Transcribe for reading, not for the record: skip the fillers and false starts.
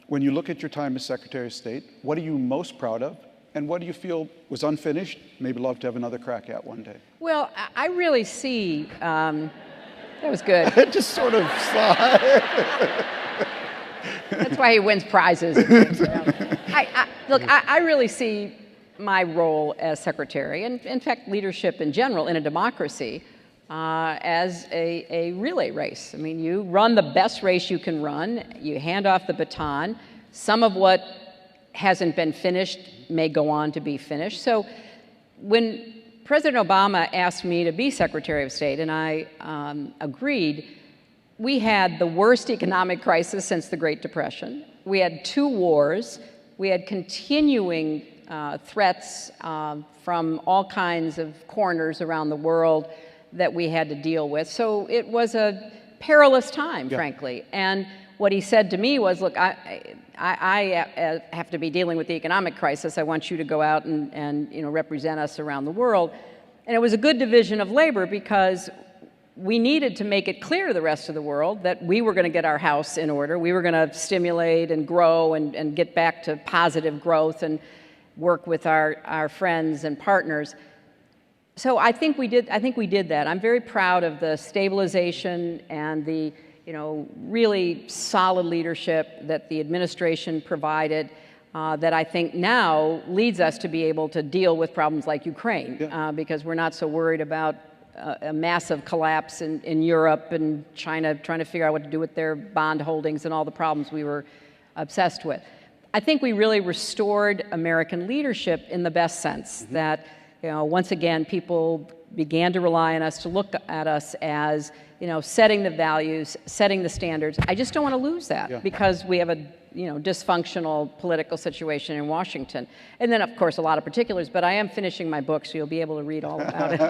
When you look at your time as Secretary of State, what are you most proud of? And what do you feel was unfinished, maybe love to have another crack at one day? Well, I really see, that was good. Just sort of slide. That's why he wins prizes. Look, I really see my role as secretary, and in fact leadership in general in a democracy, as a relay race. I mean, you run the best race you can run, you hand off the baton. Some of what hasn't been finished may go on to be finished. So when President Obama asked me to be Secretary of State, and I agreed, we had the worst economic crisis since the Great Depression. We had 2 wars. We had continuing threats from all kinds of corners around the world that we had to deal with. So it was a perilous time, frankly. And what he said to me was, look, I have to be dealing with the economic crisis. I want you to go out and represent us around the world. And it was a good division of labor because we needed to make it clear to the rest of the world that we were going to get our house in order. We were going to stimulate and grow and get back to positive growth and work with our friends and partners. So I think we did that. I'm very proud of the stabilization and the really solid leadership that the administration provided, that I think now leads us to be able to deal with problems like Ukraine, because we're not so worried about a massive collapse in Europe and China trying to figure out what to do with their bond holdings and all the problems we were obsessed with. I think we really restored American leadership in the best sense, that once again people began to rely on us, to look at us as setting the values, setting the standards. I just don't want to lose that because we have a dysfunctional political situation in Washington. And then, of course, a lot of particulars, but I am finishing my book, so you'll be able to read all about it.